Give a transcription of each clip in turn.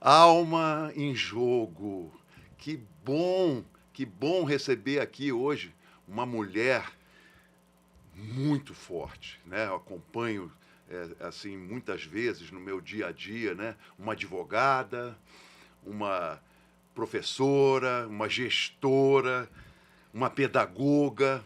Alma em Jogo. Que bom receber aqui hoje uma mulher muito forte, né? Eu acompanho assim muitas vezes no meu dia a dia, né? Uma advogada, uma professora, uma gestora, uma pedagoga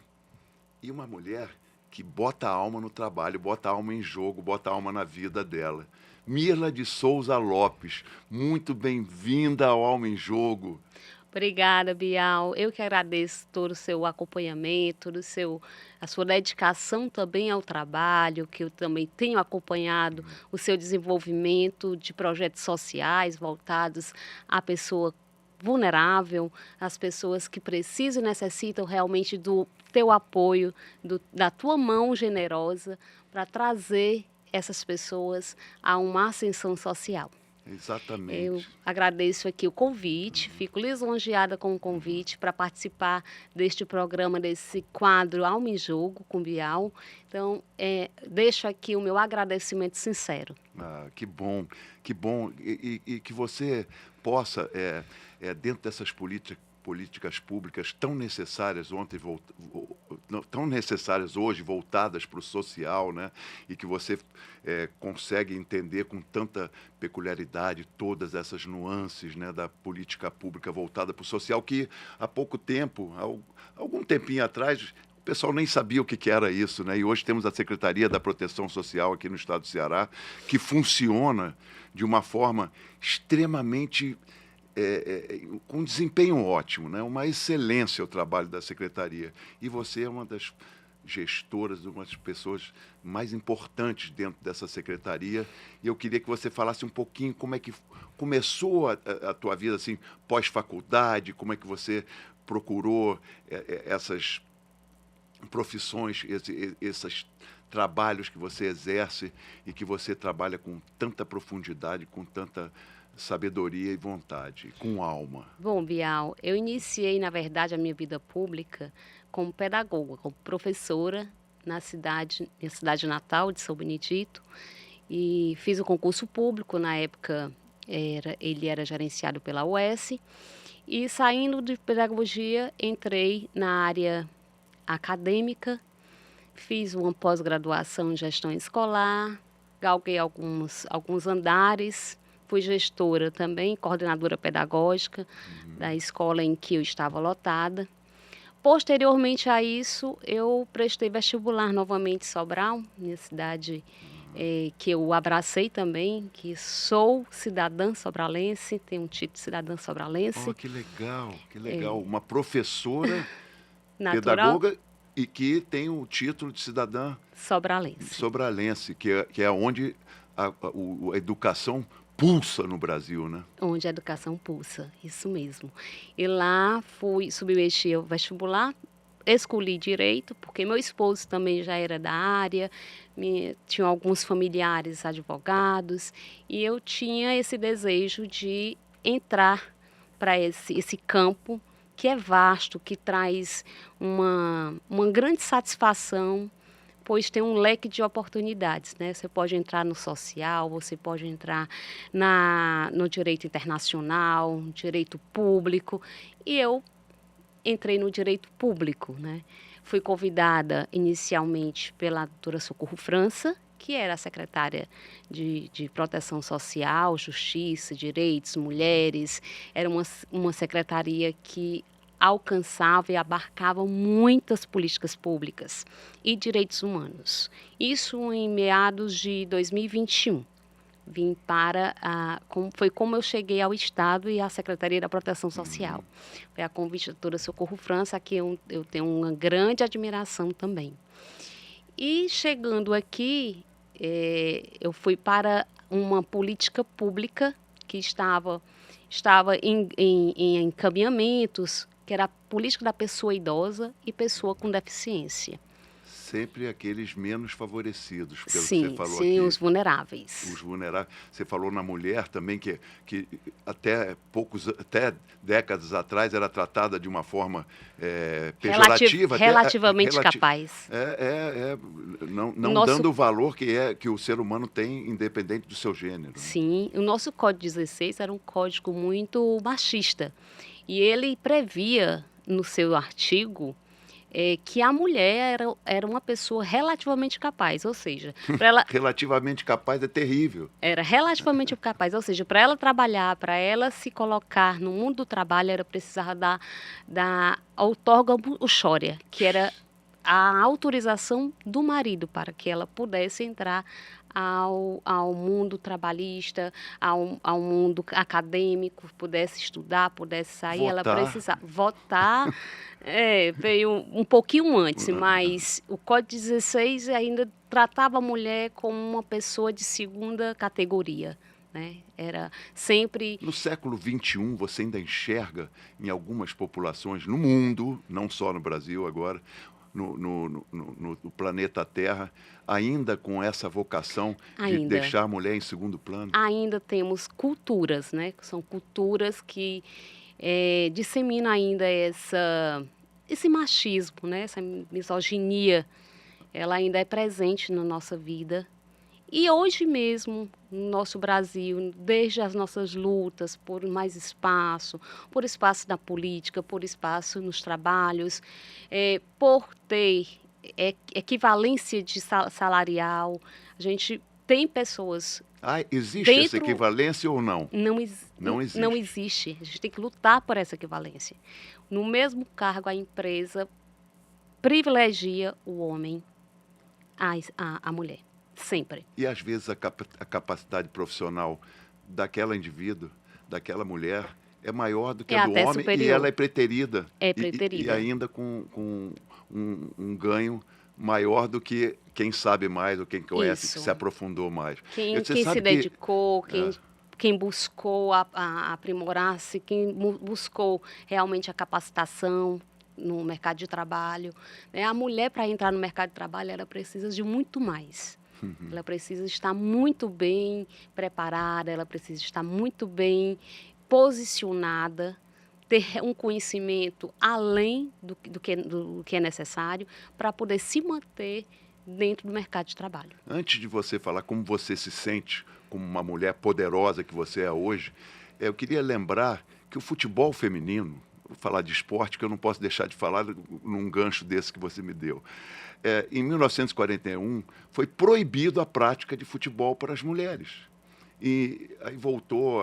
e uma mulher que bota a alma no trabalho, bota a alma em jogo, bota a alma na vida dela. Mirla de Souza Lopes, muito bem-vinda ao Alma em Jogo. Obrigada, Bial. Eu que agradeço todo o seu acompanhamento, a sua dedicação também ao trabalho, que eu também tenho acompanhado o seu desenvolvimento de projetos sociais voltados à pessoa vulnerável, às pessoas que precisam e necessitam realmente do teu apoio, da tua mão generosa para trazer essas pessoas a uma ascensão social. Eu Exatamente. agradeço aqui o convite, fico lisonjeada com o convite para participar deste programa, desse quadro Alma em Jogo com Bial. Então, deixo aqui o meu agradecimento sincero. Ah, que bom, e que você possa, dentro dessas políticas públicas tão necessárias tão necessárias hoje, voltadas para o social, né? E que você consegue entender com tanta peculiaridade todas essas nuances, né, da política pública voltada para o social, que há pouco tempo, algum tempinho atrás, o pessoal nem sabia o que era isso, né? E hoje temos a Secretaria da Proteção Social aqui no estado do Ceará, que funciona de uma forma extremamente com desempenho ótimo, né? Uma excelência o trabalho da Secretaria. E você é uma das gestoras, uma das pessoas mais importantes dentro dessa secretaria. E eu queria que você falasse um pouquinho como é que começou a tua vida assim, pós-faculdade, como é que você procurou essas profissões, esses trabalhos que você exerce e que você trabalha com tanta profundidade, com tanta sabedoria e vontade, com alma. Bom, Bial, eu iniciei, na verdade, a minha vida pública como pedagoga, como professora minha cidade natal de São Benedito, e fiz o concurso público, na época ele era gerenciado pela UES, e saindo de pedagogia, entrei na área acadêmica, fiz uma pós-graduação em gestão escolar, galguei alguns andares, fui gestora também, coordenadora pedagógica da escola em que eu estava lotada. Posteriormente a isso, eu prestei vestibular novamente em Sobral, minha cidade, que eu abracei também, que sou cidadã sobralense, tenho um título de cidadã Oh, sobralense, que legal, que legal. Uma professora, natural pedagoga e que tem o título de cidadã sobralense. sobralense, que é onde a educação pulsa no Brasil, né? Onde a educação pulsa, isso mesmo. E lá fui submeti ao vestibular, escolhi direito, porque meu esposo também já era da área, tinha alguns familiares advogados, e eu tinha esse desejo de entrar para esse campo que é vasto, que traz uma grande satisfação, pois tem um leque de oportunidades, né? Você pode entrar no social, você pode entrar no direito internacional, no direito público, e eu entrei no direito público, né? Fui convidada inicialmente pela doutora Socorro França, que era a secretária de Proteção Social, Justiça, Direitos, Mulheres. Era uma secretaria que alcançava e abarcava muitas políticas públicas e direitos humanos. Isso em meados de 2021. Vim foi como eu cheguei ao Estado e à Secretaria da Proteção Social. Foi a convite da doutora Socorro França, a quem eu tenho uma grande admiração também. E chegando aqui, eu fui para uma política pública que estava em encaminhamentos, que era a política da pessoa idosa e pessoa com deficiência. sempre aqueles menos favorecidos, pelo que você Sim, falou sim, aqui. os vulneráveis. Os vulneráveis. Você falou na mulher também que até décadas atrás era tratada de uma forma pejorativa, até Relativamente capaz. O não nosso dando o valor que o ser humano tem, independente do seu gênero, né? Sim, o nosso Código 16 era um código muito machista. E ele previa no seu artigo que a mulher era uma pessoa relativamente capaz, ou seja, para ela Relativamente capaz é terrível. era relativamente capaz, ou seja, para ela trabalhar, para ela se colocar no mundo do trabalho, era precisar da outorga uxória, que era a autorização do marido para que ela pudesse entrar ao mundo trabalhista, ao mundo acadêmico, pudesse estudar, pudesse sair, ela Votar. precisava votar. Veio um pouquinho antes, mas o Código 16 ainda tratava a mulher como uma pessoa de segunda categoria, né? Era sempre No século XXI, você ainda enxerga em algumas populações no mundo, não só no Brasil agora, no planeta Terra, ainda com essa vocação de ainda. deixar a mulher em segundo plano? Ainda temos culturas, né? Que são culturas que disseminam ainda esse machismo, né? Essa misoginia, ela ainda é presente na nossa vida. E hoje mesmo, no nosso Brasil, desde as nossas lutas por mais espaço, por espaço na política, por espaço nos trabalhos, por ter equivalência de salarial, a gente tem pessoas Ah, existe essa dentro. equivalência ou não? Não, Não não existe. existe. A gente tem que lutar por essa equivalência. No mesmo cargo, a empresa privilegia o homem à mulher. Sempre. E às vezes a capacidade profissional daquela indivíduo, daquela mulher, é maior do que É a do até homem e ela superior. é preterida. É E preterida. ainda com um ganho maior do que quem sabe mais ou quem conhece, que Isso. se aprofundou mais. Você Quem se sabe que dedicou, quem buscou aprimorar-se, quem buscou realmente a capacitação no mercado de trabalho, né? A mulher, para entrar no mercado de trabalho, ela precisa de muito mais. Ela precisa estar muito bem preparada, ela precisa estar muito bem posicionada, ter um conhecimento além do que é necessário para poder se manter dentro do mercado de trabalho. antes de você falar como você se sente como uma mulher poderosa que você é hoje, eu queria lembrar que o futebol feminino, vou falar de esporte, que eu não posso deixar de falar num gancho desse que você me deu. Em 1941, foi proibido a prática de futebol para as mulheres. E aí voltou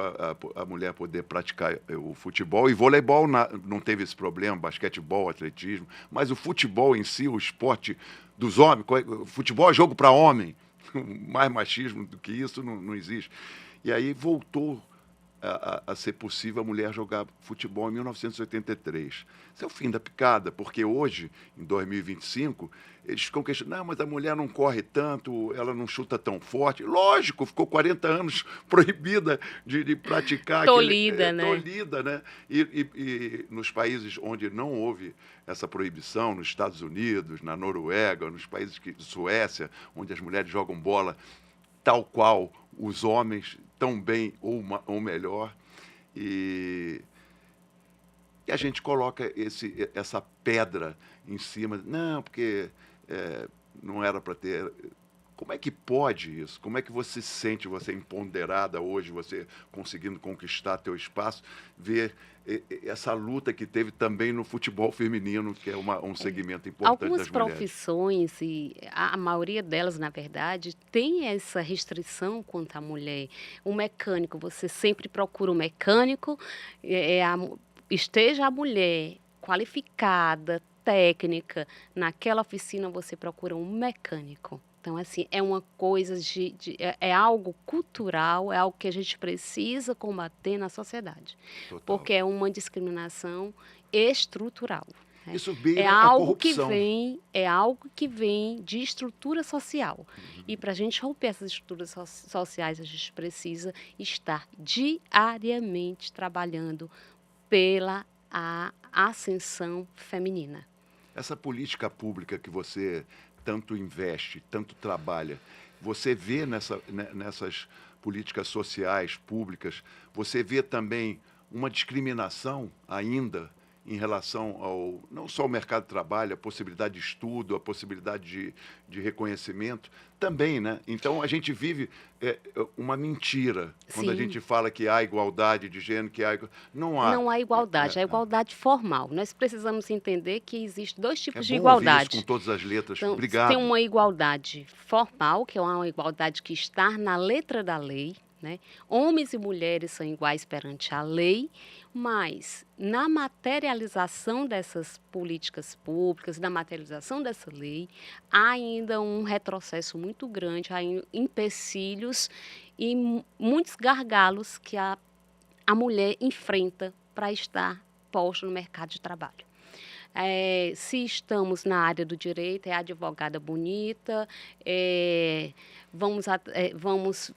a mulher poder praticar o futebol e voleibol não teve esse problema, basquetebol, atletismo, mas o futebol em si, o esporte dos homens, futebol é jogo para homem, mais machismo do que isso não existe. E aí voltou a ser possível a mulher jogar futebol em 1983. Isso é o fim da picada, porque hoje, em 2025, eles ficam questionando, não, mas a mulher não corre tanto, ela não chuta tão forte. Lógico, ficou 40 anos proibida de praticar Tolhida, né? tolhida, né? E nos países onde não houve essa proibição, nos Estados Unidos, na Noruega, nos países Suécia, onde as mulheres jogam bola tal qual os homens, tão bem ou melhor, e a gente coloca essa pedra em cima, não, porque não era para ter. Como é que pode isso? Como é que você se sente, você empoderada hoje, você conseguindo conquistar teu espaço, ver essa luta que teve também no futebol feminino, que é um segmento importante Algumas das mulheres? profissões, e a maioria delas, na verdade, tem essa restrição quanto à mulher. O mecânico, você sempre procura um mecânico, esteja a mulher qualificada, técnica, naquela oficina você procura um mecânico. Então, assim, é uma coisa é algo cultural, é algo que a gente precisa combater na sociedade, Total. porque é uma discriminação estrutural, né? Isso beira a corrupção. É algo que vem de estrutura social. E para a gente romper essas estruturas sociais, a gente precisa estar diariamente trabalhando pela a ascensão feminina. Essa política pública que você tanto investe, tanto trabalha, você vê nessas políticas sociais, públicas, você vê também uma discriminação ainda em relação ao, não só ao mercado de trabalho, a possibilidade de estudo, a possibilidade de reconhecimento, também, né? Então, a gente vive uma mentira quando a Sim. gente fala que há igualdade de gênero, que há... Não há. Não há igualdade, a É, igualdade formal. Nós precisamos entender que existem 2 é tipos de bom ouvir isso com igualdade. todas as letras. Então, tem Obrigado. uma igualdade formal, que é uma igualdade que está na letra da lei, né? Homens e mulheres são iguais perante a lei, mas na materialização dessas políticas públicas, na materialização dessa lei, há ainda um retrocesso muito grande, há empecilhos e muitos gargalos que a mulher enfrenta para estar posta no mercado de trabalho. Se estamos na área do direito, é a advogada bonita, vamos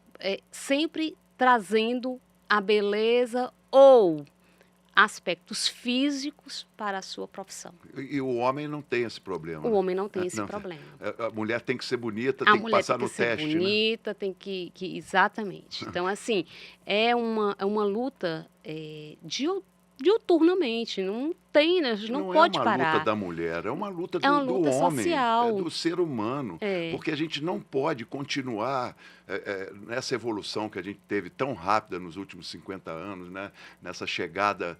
sempre trazendo a beleza ou aspectos físicos para a sua profissão. E o homem não tem esse problema, O né? homem não tem esse Não, problema. a mulher tem que ser bonita, A tem que mulher tem passar que no ser teste, né? bonita, tem exatamente. Então, assim, é uma luta diuturnamente, não tem, né, a gente não Não é pode uma luta parar. da mulher, é uma luta É uma do luta homem, social. do ser humano, É. porque a gente não pode continuar nessa evolução que a gente teve tão rápida nos últimos 50 anos, né? Nessa chegada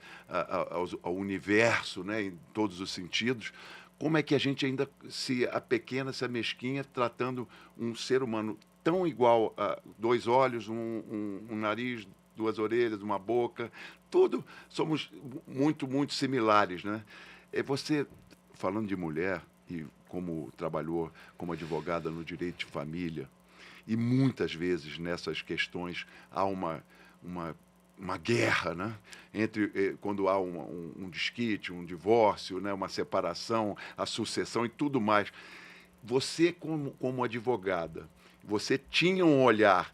ao universo, né? Em todos os sentidos. Como é que a gente ainda se apequena, se amesquinha, tratando um ser humano tão igual a 2 olhos, um nariz, 2 orelhas, uma boca, tudo, somos muito, muito similares, né? Você, falando de mulher, e como trabalhou como advogada no direito de família, e muitas vezes nessas questões há uma guerra, né? Entre quando há um desquite, um divórcio, né? Uma separação, a sucessão e tudo mais. Você, como advogada, você tinha um olhar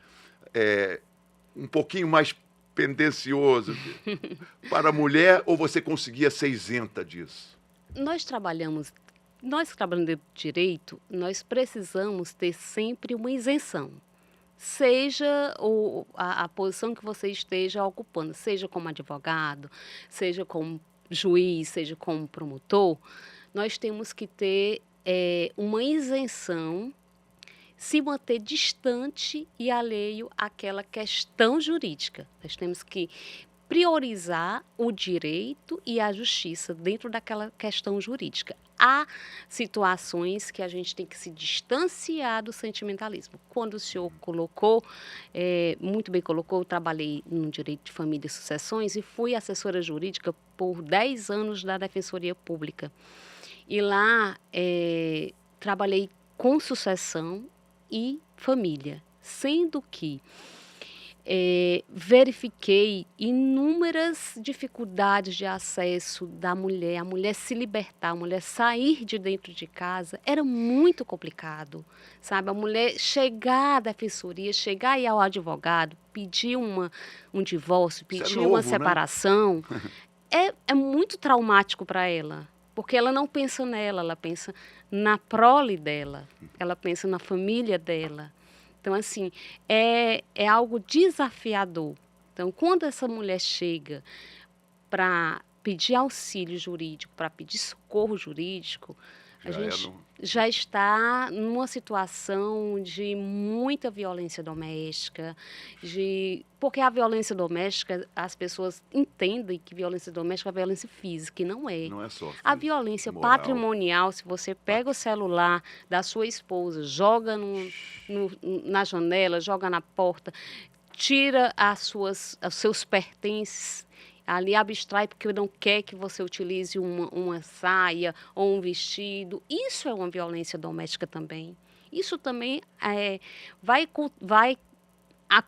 um pouquinho mais pendencioso para a mulher ou você conseguia ser isenta disso? Nós trabalhamos nós que trabalhamos dentro do direito, nós precisamos ter sempre uma isenção. Seja a posição que você esteja ocupando, seja como advogado, seja como juiz, seja como promotor, nós temos que ter uma isenção, se manter distante e alheio àquela questão jurídica. Nós temos que priorizar o direito e a justiça dentro daquela questão jurídica. Há situações que a gente tem que se distanciar do sentimentalismo. Quando o senhor colocou, muito bem colocou, eu trabalhei no direito de família e sucessões e fui assessora jurídica por 10 anos da Defensoria Pública. E lá trabalhei com sucessão e família, sendo que verifiquei inúmeras dificuldades de acesso da mulher, a mulher se libertar, a mulher sair de dentro de casa, era muito complicado, sabe? A mulher chegar à defensoria, chegar aí ao advogado, pedir um divórcio, Isso é pedir uma novo, né? separação, é muito traumático para ela, porque ela não pensa nela, ela pensa na prole dela, ela pensa na família dela. Então, assim, é algo desafiador. Então, quando essa mulher chega para pedir auxílio jurídico, para pedir socorro jurídico, a gente já está numa situação de muita violência doméstica, porque a violência doméstica, as pessoas entendem que violência doméstica é violência física, e não é. Não é só física, A violência moral. patrimonial, se você pega o celular da sua esposa, joga na janela, joga na porta, tira os seus pertences, ali abstrai porque não quer que você utilize uma saia ou um vestido. Isso é uma violência doméstica também. Isso também vai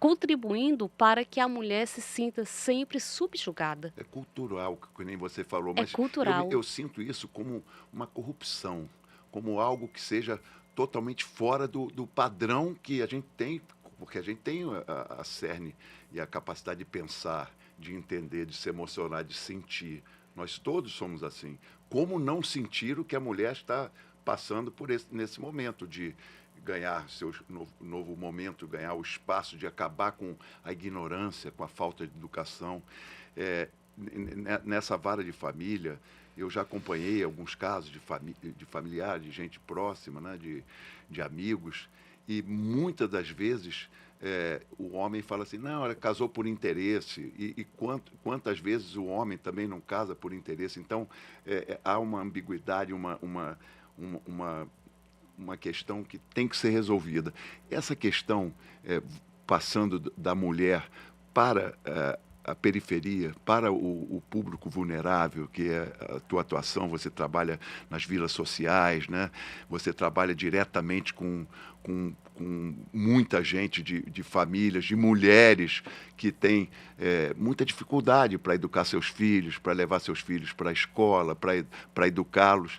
contribuindo para que a mulher se sinta sempre subjugada. É cultural, que nem você falou, É mas cultural. eu sinto isso como uma corrupção, como algo que seja totalmente fora do padrão que a gente tem, porque a gente tem a cerne e a capacidade de pensar, de entender, de se emocionar, de sentir. Nós todos somos assim. Como não sentir o que a mulher está passando nesse momento de ganhar seu novo momento, ganhar o espaço de acabar com a ignorância, com a falta de educação. Nessa vara de família, eu já acompanhei alguns casos de familiares, de gente próxima, né, de amigos, e muitas das vezes o homem fala assim, não, ela casou por interesse, e quantas vezes o homem também não casa por interesse. Então, há uma ambiguidade, uma questão que tem que ser resolvida. Essa questão, passando da mulher para a periferia, para o público vulnerável, que é a tua atuação, você trabalha nas vilas sociais, né? Você trabalha diretamente com muita gente de famílias, de mulheres que têm muita dificuldade para educar seus filhos, para levar seus filhos para a escola, para educá-los.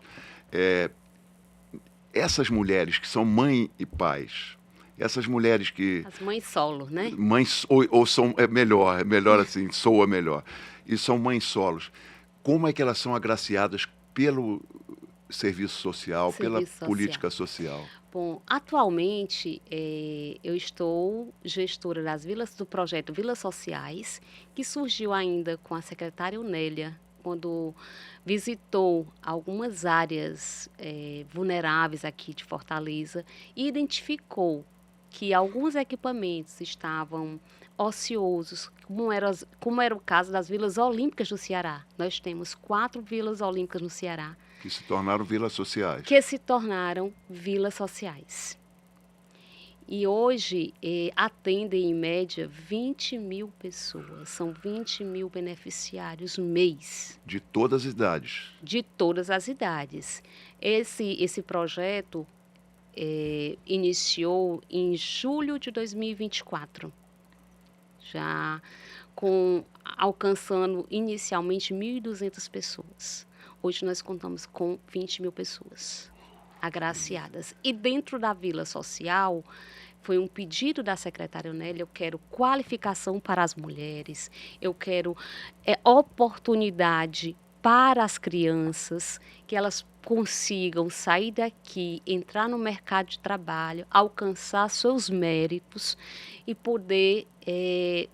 Essas mulheres que são mãe e pais, essas mulheres que... As mães solo, né? Mães, ou são, é melhor assim, soa melhor. E são mães solos. Como é que elas são agraciadas pelo serviço social, pela política social? Bom, atualmente eu estou gestora do projeto Vilas Sociais, que surgiu ainda com a secretária Onélia, quando visitou algumas áreas vulneráveis aqui de Fortaleza e identificou que alguns equipamentos estavam ociosos, como era o caso das Vilas Olímpicas do Ceará. Nós temos 4 Vilas Olímpicas no Ceará. Que se tornaram vilas sociais. Que se tornaram vilas sociais. E hoje atendem, em média, 20 mil pessoas. São 20 mil beneficiários mês. De todas as idades. De todas as idades. Esse projeto iniciou em julho de 2024. Já alcançando inicialmente 1.200 pessoas. Hoje nós contamos com 20 mil pessoas agraciadas. E dentro da Vila Social, foi um pedido da secretária Onélia, eu quero qualificação para as mulheres, eu quero oportunidade para as crianças, que elas consigam sair daqui, entrar no mercado de trabalho, alcançar seus méritos e poder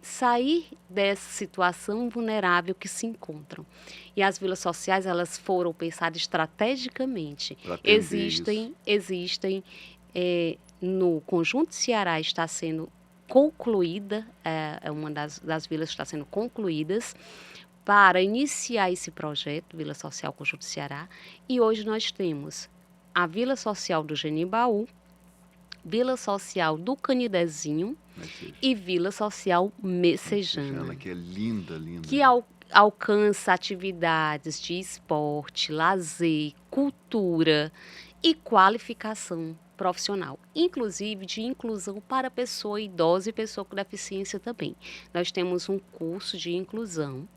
sair dessa situação vulnerável que se encontram. E as vilas sociais, elas foram pensadas estrategicamente. Existem no Conjunto Ceará está sendo concluída, uma das vilas está sendo concluídas, para iniciar esse projeto, Vila Social Conjunto Ceará, e hoje nós temos a Vila Social do Genimbaú, Vila Social do Canidezinho e Vila Social Messejana. Que é linda, linda. Que alcança atividades de esporte, lazer, cultura e qualificação profissional, inclusive de inclusão para pessoa idosa e pessoa com deficiência também. Nós temos um curso de inclusão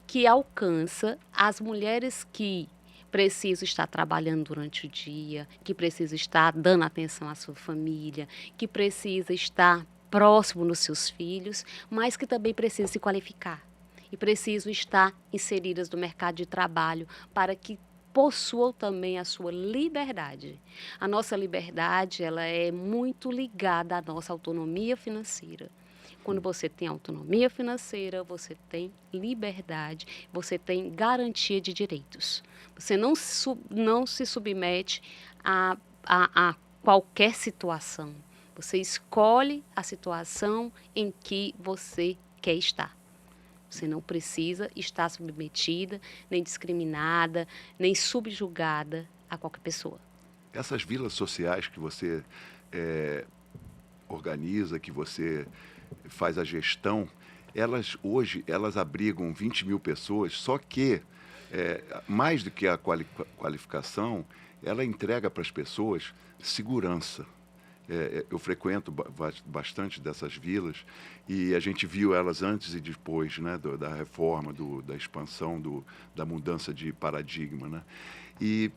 que alcança as mulheres que precisam estar trabalhando durante o dia, que precisam estar dando atenção à sua família, que precisam estar próximo dos seus filhos, mas que também precisam se qualificar e precisam estar inseridas no mercado de trabalho para que possuam também a sua liberdade. A nossa liberdade, ela é muito ligada à nossa autonomia financeira. Quando você tem autonomia financeira, você tem liberdade, você tem garantia de direitos. Você não se submete a qualquer situação. Você escolhe a situação em que você quer estar. Você não precisa estar submetida, nem discriminada, nem subjugada a qualquer pessoa. Essas vilas sociais que você organiza, que você faz a gestão, hoje elas abrigam 20 mil pessoas, só que, mais do que a qualificação, ela entrega para as pessoas segurança. Eu frequento bastante dessas vilas e a gente viu elas antes e depois, né, da reforma, da expansão, da mudança de paradigma, né? E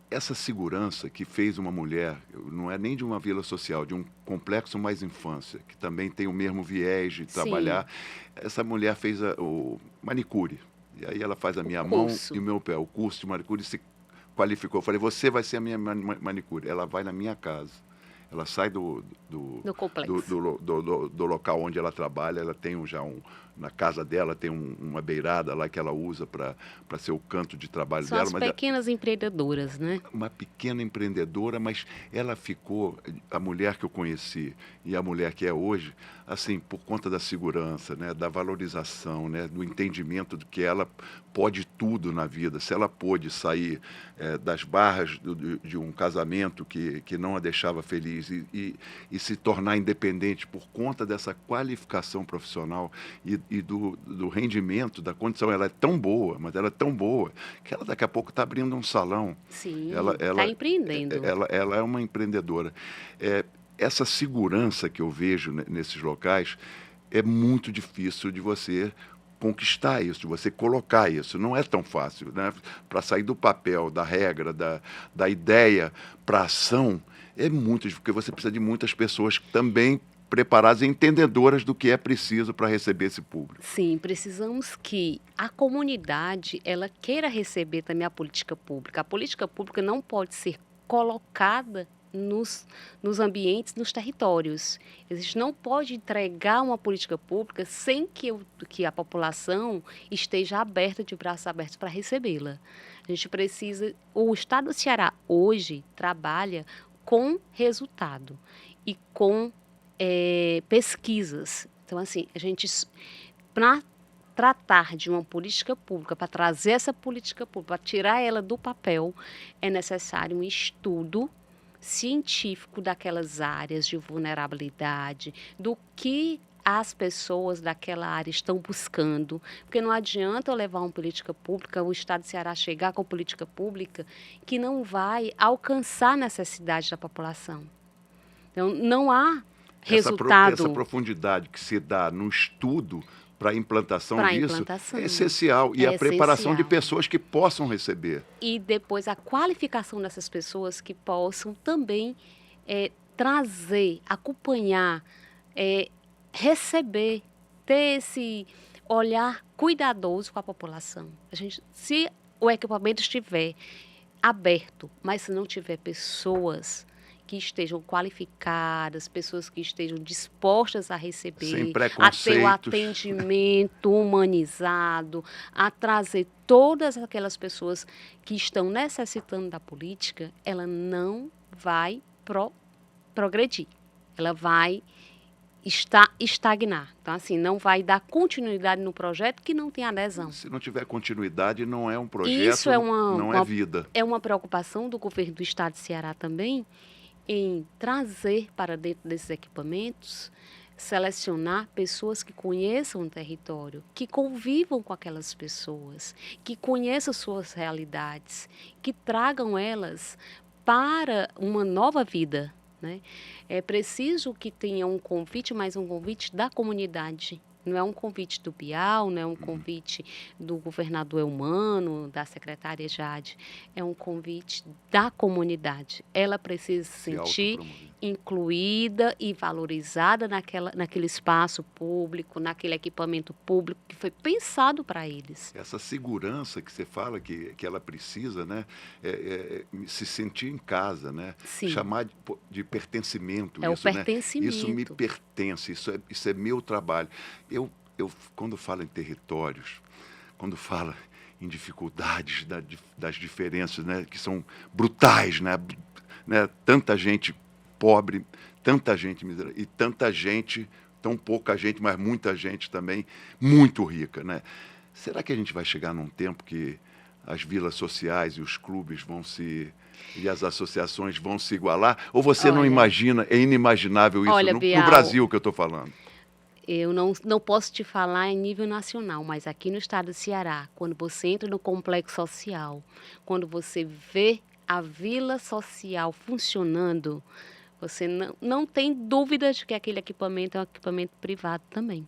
essa segurança que fez uma mulher, não é nem de uma vila social, de um complexo mais infância, que também tem o mesmo viés de trabalhar. Sim. Essa mulher fez o manicure, e aí ela faz a minha mão e o meu pé, o curso de manicure se qualificou. Eu falei, você vai ser a minha manicure. Ela vai na minha casa. Ela sai No complexo. do local onde ela trabalha, ela tem na casa dela tem uma beirada lá que ela usa para ser o canto de trabalho São dela. as Mas pequenas empreendedoras, né? uma pequena empreendedora, mas ela ficou, a mulher que eu conheci e a mulher que é hoje, assim, por conta da segurança, né, da valorização, né, do entendimento de que ela pode tudo na vida. Se ela pôde sair das barras de um casamento que não a deixava feliz e se tornar independente por conta dessa qualificação profissional e do rendimento, da condição, ela é tão boa, mas ela é tão boa, que ela daqui a pouco está abrindo um salão. Sim, Ela, está ela, empreendendo. ela é uma empreendedora. Essa segurança que eu vejo nesses locais é muito difícil de você conquistar isso, de você colocar isso. Não é tão fácil, né? Para sair do papel, da regra, da ideia para a ação, é muito difícil, porque você precisa de muitas pessoas também preparadas e entendedoras do que é preciso para receber esse público. Sim, precisamos que a comunidade ela queira receber também a política pública. A política pública não pode ser colocada nos ambientes, nos territórios. A gente não pode entregar uma política pública sem que a população esteja aberta, de braços abertos para recebê-la. A gente precisa. O Estado do Ceará hoje trabalha com resultado e com pesquisas. Então, assim, a gente, para tratar de uma política pública, para trazer essa política pública, para tirar ela do papel, é necessário um estudo científico daquelas áreas de vulnerabilidade, do que as pessoas daquela área estão buscando, porque não adianta eu levar uma política pública, o Estado do Ceará chegar com política pública que não vai alcançar a necessidade da população. Então, não há resultado. Essa profundidade que se dá no estudo para a implantação disso é essencial. E é a preparação de pessoas que possam receber. E depois a qualificação dessas pessoas que possam também trazer, acompanhar, receber, ter esse olhar cuidadoso com a população. Se o equipamento estiver aberto, mas se não tiver pessoas que estejam qualificadas, pessoas que estejam dispostas a receber, a ter o atendimento humanizado, a trazer todas aquelas pessoas que estão necessitando da política, ela não vai progredir, ela vai estagnar. Então, assim, não vai dar continuidade no projeto que não tem adesão. Se não tiver continuidade, não é um projeto, isso não é vida. É uma preocupação do governo do Estado de Ceará também, em trazer para dentro desses equipamentos, selecionar pessoas que conheçam o território, que convivam com aquelas pessoas, que conheçam suas realidades, que tragam elas para uma nova vida, né? É preciso que tenha um convite, mas um convite da comunidade. Não é um convite do Bial, não é um convite do governador Eumano, da secretária Jade. É um convite da comunidade. Ela precisa se sentir incluída e valorizada naquele espaço público, naquele equipamento público que foi pensado para eles. Essa segurança que você fala que ela precisa, né? Se sentir em casa, né? Sim. Chamar de pertencimento. É isso, o pertencimento. Né? Isso me pertence, isso é meu trabalho. Eu, quando falo em territórios, quando falo em dificuldades das diferenças, né, que são brutais, né, tanta gente pobre, tanta gente miserável, e tanta gente, tão pouca gente, mas muita gente também muito rica, né? Será que a gente vai chegar num tempo que as vilas sociais e os clubes e as associações vão se igualar? Ou você não imagina, é inimaginável isso no Brasil que eu estou falando? Eu não posso te falar em nível nacional, mas aqui no estado do Ceará, quando você entra no complexo social, quando você vê a vila social funcionando, você não tem dúvida de que aquele equipamento é um equipamento privado também.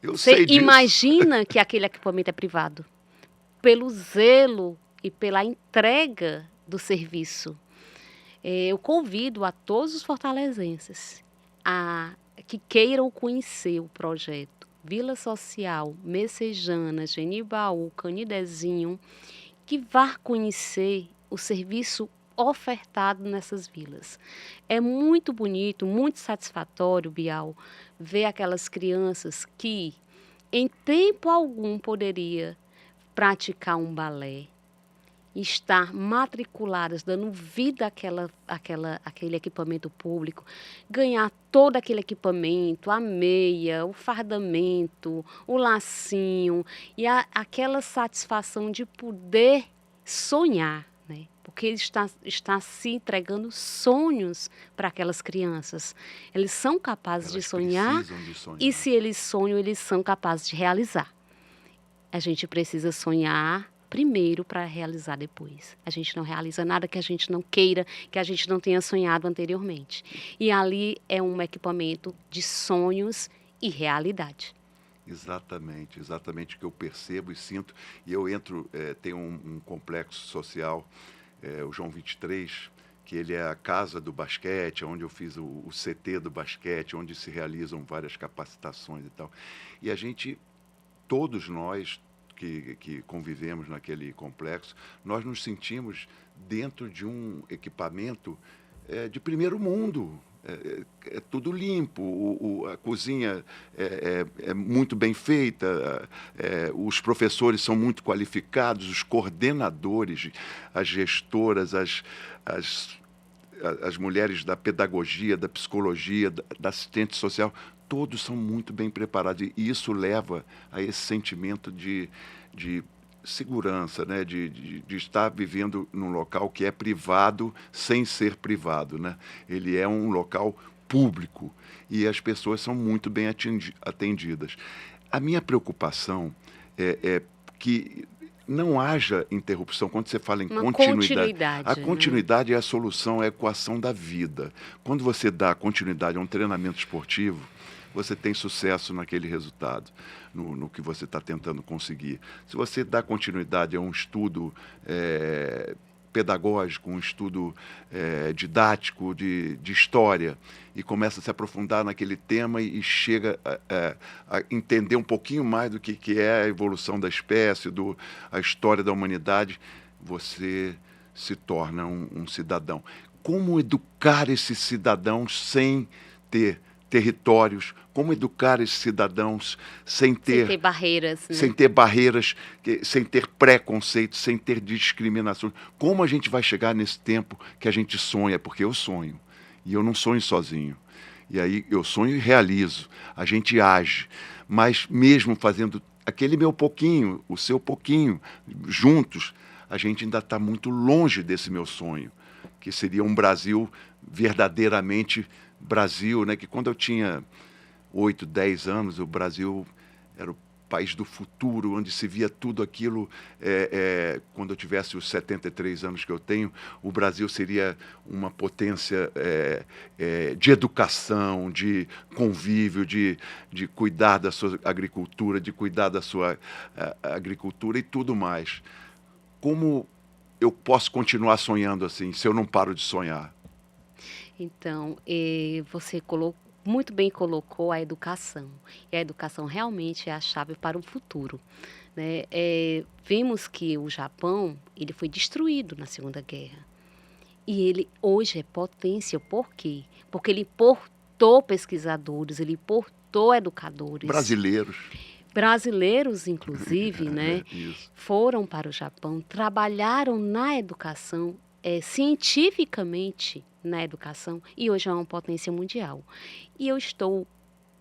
Você imagina que aquele equipamento é privado, pelo zelo e pela entrega do serviço. Eu convido a todos os fortalezenses que queiram conhecer o projeto Vila Social Messejana, Genibaú, Canidezinho, que vá conhecer o serviço ofertado nessas vilas. É muito bonito, muito satisfatório, Bial, ver aquelas crianças que em tempo algum poderia praticar um balé, estar matriculadas, dando vida àquele equipamento público, ganhar todo aquele equipamento, a meia, o fardamento, o lacinho, e aquela satisfação de poder sonhar, né? Porque ele está se entregando sonhos para aquelas crianças. Eles são capazes de Elas sonhar, precisam de sonhar. e se eles sonham, eles são capazes de realizar. A gente precisa sonhar primeiro para realizar depois. A gente não realiza nada que a gente não queira, que a gente não tenha sonhado anteriormente. E ali é um equipamento de sonhos e realidade. Exatamente, exatamente o que eu percebo e sinto. E eu entro, tem um complexo social, o João 23, que ele é a casa do basquete, onde eu fiz o CT do basquete, onde se realizam várias capacitações e tal. E a gente, todos nós que convivemos naquele complexo, nós nos sentimos dentro de um equipamento de primeiro mundo. É tudo limpo, a cozinha é muito bem feita, os professores são muito qualificados, os coordenadores, as gestoras, as mulheres da pedagogia, da psicologia, da assistente social, todos são muito bem preparados. E isso leva a esse sentimento de segurança, né? de estar vivendo num local que é privado sem ser privado. Né? Ele é um local público e as pessoas são muito bem atendidas. A minha preocupação é que não haja interrupção. Quando você fala em continuidade, a continuidade é a solução, é a equação da vida. Quando você dá continuidade a um treinamento esportivo, você tem sucesso naquele resultado, no que você está tentando conseguir. Se você dá continuidade a um estudo pedagógico, um estudo didático de história, e começa a se aprofundar naquele tema e chega a entender um pouquinho mais do que é a evolução da espécie, a história da humanidade, você se torna um cidadão. Como educar esses cidadãos sem ter territórios, como educar esses cidadãos sem ter barreiras, né? Sem ter barreiras, sem ter preconceitos, sem ter discriminações. Como a gente vai chegar nesse tempo que a gente sonha? Porque eu sonho, e eu não sonho sozinho. E aí eu sonho e realizo, a gente age, mas mesmo fazendo aquele meu pouquinho, o seu pouquinho, juntos, a gente ainda está muito longe desse meu sonho, que seria um Brasil verdadeiramente Brasil, né? Que quando eu tinha 8, 10 anos, o Brasil era o país do futuro, onde se via tudo aquilo. Quando eu tivesse os 73 anos que eu tenho, o Brasil seria uma potência de educação, de convívio, de cuidar da sua agricultura, de cuidar da sua agricultura e tudo mais. Como eu posso continuar sonhando assim, se eu não paro de sonhar? Então, você muito bem colocou a educação. E a educação realmente é a chave para o futuro, né? Vimos que o Japão, ele foi destruído na Segunda Guerra. E ele hoje é potência. Por quê? Porque ele importou pesquisadores, ele importou educadores. Brasileiros, inclusive, né, foram para o Japão, trabalharam na educação, cientificamente na educação, e hoje é uma potência mundial. E eu estou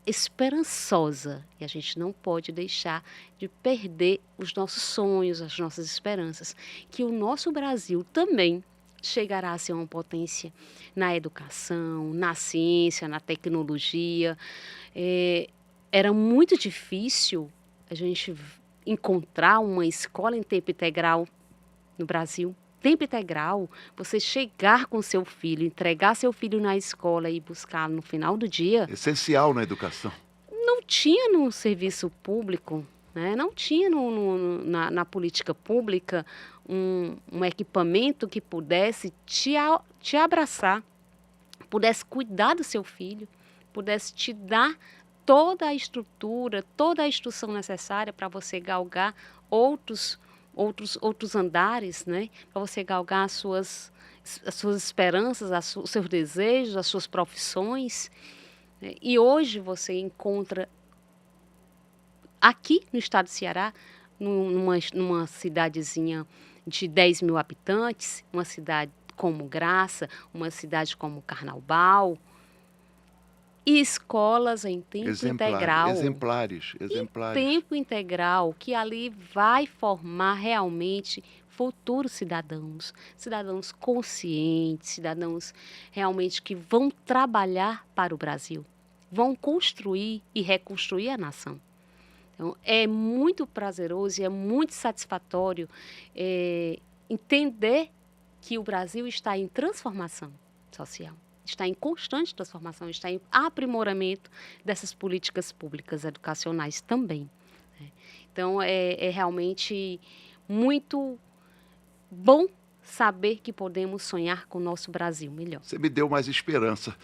esperançosa, e a gente não pode deixar de perder os nossos sonhos, as nossas esperanças, que o nosso Brasil também chegará a ser uma potência na educação, na ciência, na tecnologia. Era muito difícil a gente encontrar uma escola em tempo integral no Brasil. Tempo integral, você chegar com seu filho, entregar seu filho na escola e buscá-lo no final do dia. Essencial na educação. Não tinha no serviço público, né? Não tinha na política pública um equipamento que pudesse te abraçar, pudesse cuidar do seu filho, pudesse te dar toda a estrutura, toda a instrução necessária para você galgar outros outros andares, né, para você galgar as suas esperanças, os seus desejos, as suas profissões, né. E hoje você encontra aqui no estado do Ceará, numa cidadezinha de 10.000 habitantes, uma cidade como Graça, uma cidade como Carnaubal, e escolas em tempo integral. Exemplares, Em exemplares. tempo integral, que ali vai formar realmente futuros cidadãos, cidadãos conscientes, cidadãos realmente que vão trabalhar para o Brasil, vão construir e reconstruir a nação. Então, é muito prazeroso e é muito satisfatório entender que o Brasil está em transformação social, está em constante transformação, está em aprimoramento dessas políticas públicas educacionais também, né. Então, é realmente muito bom saber que podemos sonhar com o nosso Brasil melhor. Você me deu mais esperança.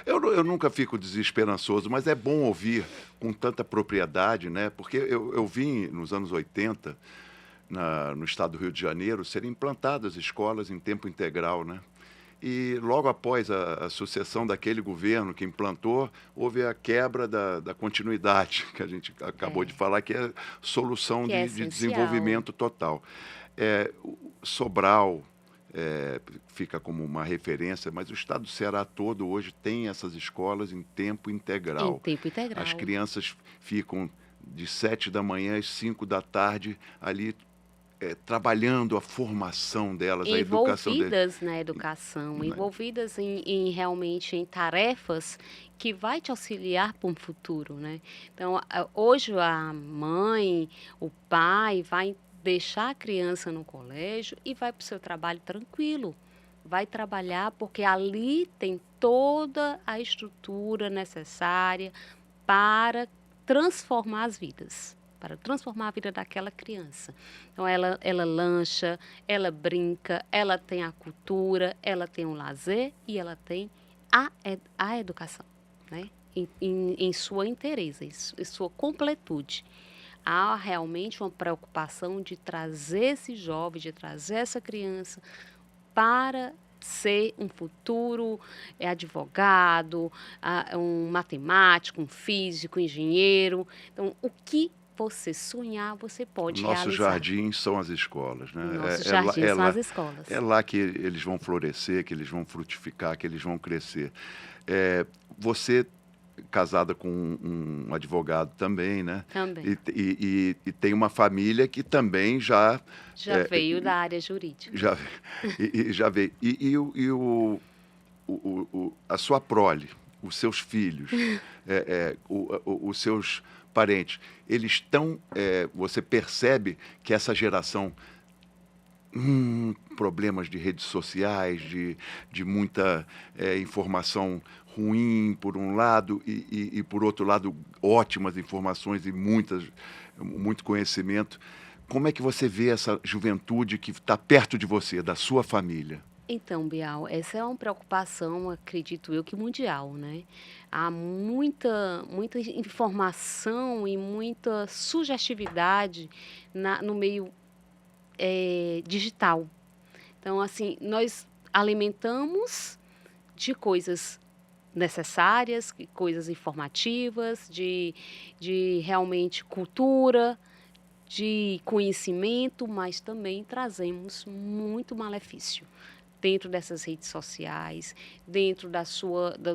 Eu nunca fico desesperançoso, mas é bom ouvir com tanta propriedade, né? Porque eu vim nos anos 80, no estado do Rio de Janeiro, serem implantadas escolas em tempo integral, né? E logo após a sucessão daquele governo que implantou, houve a quebra da continuidade, que a gente acabou de falar, que é solução Que é de essencial. desenvolvimento total. Sobral fica como uma referência, mas o estado do Ceará todo hoje tem essas escolas em tempo integral. Em tempo integral. As crianças ficam de 7 da manhã às 5 da tarde ali trabalhando a formação delas, a educação delas. Envolvidas na educação, envolvidas em realmente em tarefas que vai te auxiliar para um futuro, né. Então, hoje a mãe, o pai vai deixar a criança no colégio e vai para o seu trabalho tranquilo. Vai trabalhar porque ali tem toda a estrutura necessária para transformar as vidas, para transformar a vida daquela criança. Então ela lancha, ela brinca, ela tem a cultura, ela tem o lazer e ela tem a educação, né, em sua inteireza, em sua completude. Há realmente uma preocupação de trazer esse jovem, de trazer essa criança para ser um futuro advogado, um matemático, um físico, um engenheiro. Então, o que você sonhar, você pode Nosso realizar. jardim são as escolas, né? Nossos jardins são as escolas. É lá que eles vão florescer, que eles vão frutificar, que eles vão crescer. Você casada com um advogado também, né? Também. E tem uma família que também já veio da área jurídica. Já veio. A sua prole, os seus filhos, os seus parentes, eles estão. Você percebe que essa geração. Problemas de redes sociais, de muita informação ruim por um lado e por outro lado ótimas informações e muito conhecimento. Como é que você vê essa juventude que está perto de você, da sua família? Então, Bial, essa é uma preocupação, acredito eu, que mundial, né? Há muita informação e muita sugestividade no meio digital. Então, assim, nós alimentamos de coisas necessárias, coisas informativas, de realmente cultura, de conhecimento, mas também trazemos muito malefício dentro dessas redes sociais, dentro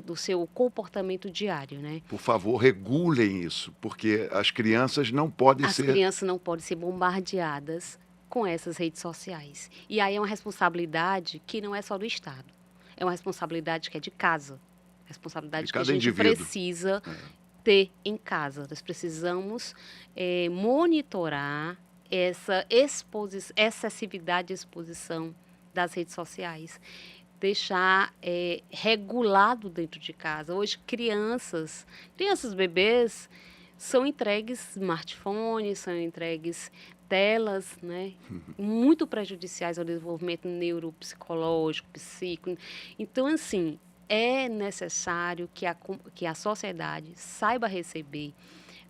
do seu comportamento diário, né? Por favor, regulem isso, porque as crianças não podem As crianças não podem ser bombardeadas com essas redes sociais. E aí é uma responsabilidade que não é só do Estado, é uma responsabilidade que é de casa, responsabilidade que a gente precisa ter em casa. Nós precisamos monitorar essa excessividade de exposição das redes sociais, deixar regulado dentro de casa. Hoje, crianças, bebês, são entregues smartphones, são entregues telas, né, muito prejudiciais ao desenvolvimento neuropsicológico, psíquico. Então, assim, é necessário que a sociedade saiba receber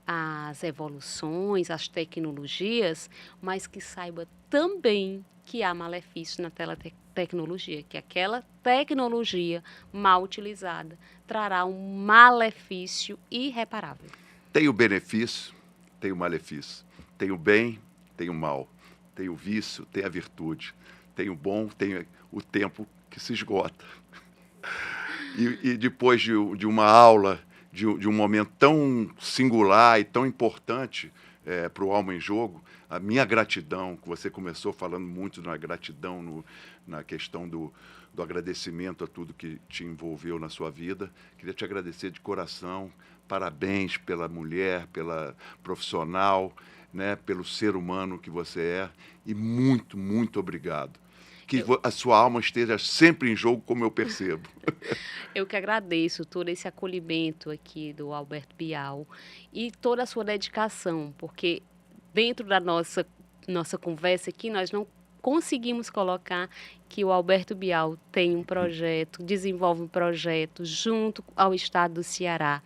as evoluções, as tecnologias, mas que saiba também que há malefício na tecnologia, que aquela tecnologia mal utilizada trará um malefício irreparável. Tem o benefício, tem o malefício. Tem o bem, tem o mal. Tem o vício, tem a virtude. Tem o bom, tem o tempo que se esgota. E depois de uma aula, de um momento tão singular e tão importante para o Alma em Jogo, a minha gratidão, que você começou falando muito na gratidão, na questão do agradecimento a tudo que te envolveu na sua vida, queria te agradecer de coração, parabéns pela mulher, pela profissional, né, pelo ser humano que você é, e muito, muito obrigado. Que a sua alma esteja sempre em jogo, como eu percebo. Eu que agradeço todo esse acolhimento aqui do Alberto Bial e toda a sua dedicação, porque dentro da nossa conversa aqui, nós não conseguimos colocar que o Alberto Bial tem um projeto, desenvolve um projeto junto ao estado do Ceará,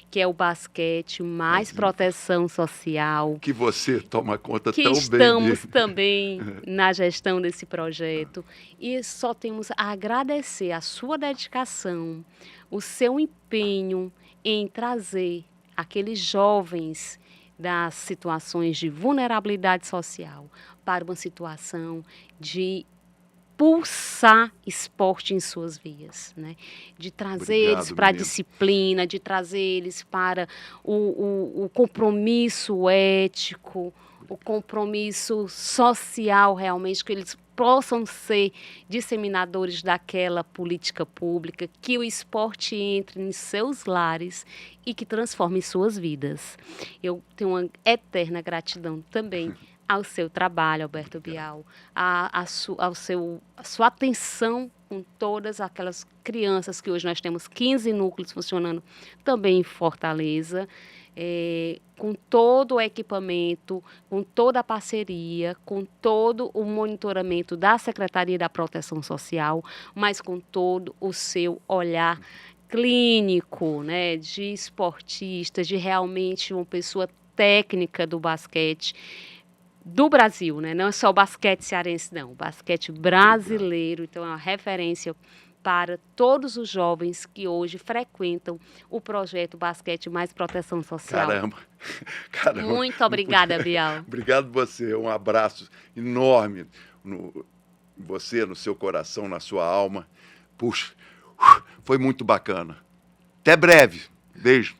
que é o Basquete Mais Proteção Social. Que você toma conta que tão bem estamos dele. também na gestão desse projeto. E só temos a agradecer a sua dedicação, o seu empenho em trazer aqueles jovens das situações de vulnerabilidade social para uma situação de pulsar esporte em suas vias, né? De trazer eles para a disciplina, de trazer eles para o compromisso ético, o compromisso social realmente, que eles possam ser disseminadores daquela política pública, que o esporte entre em seus lares e que transforme suas vidas. Eu tenho uma eterna gratidão também ao seu trabalho, Alberto Bial, a sua atenção com todas aquelas crianças que hoje nós temos 15 núcleos funcionando também em Fortaleza, com todo o equipamento, com toda a parceria, com todo o monitoramento da Secretaria da Proteção Social, mas com todo o seu olhar clínico, né, de esportista, de realmente uma pessoa técnica do basquete, do Brasil, né? Não é só o basquete cearense, não. O basquete brasileiro, então é uma referência para todos os jovens que hoje frequentam o projeto Basquete Mais Proteção Social. Caramba. Muito obrigada, Bial. Obrigado você. Um abraço enorme no você, no seu coração, na sua alma. Puxa, foi muito bacana. Até breve. Beijo.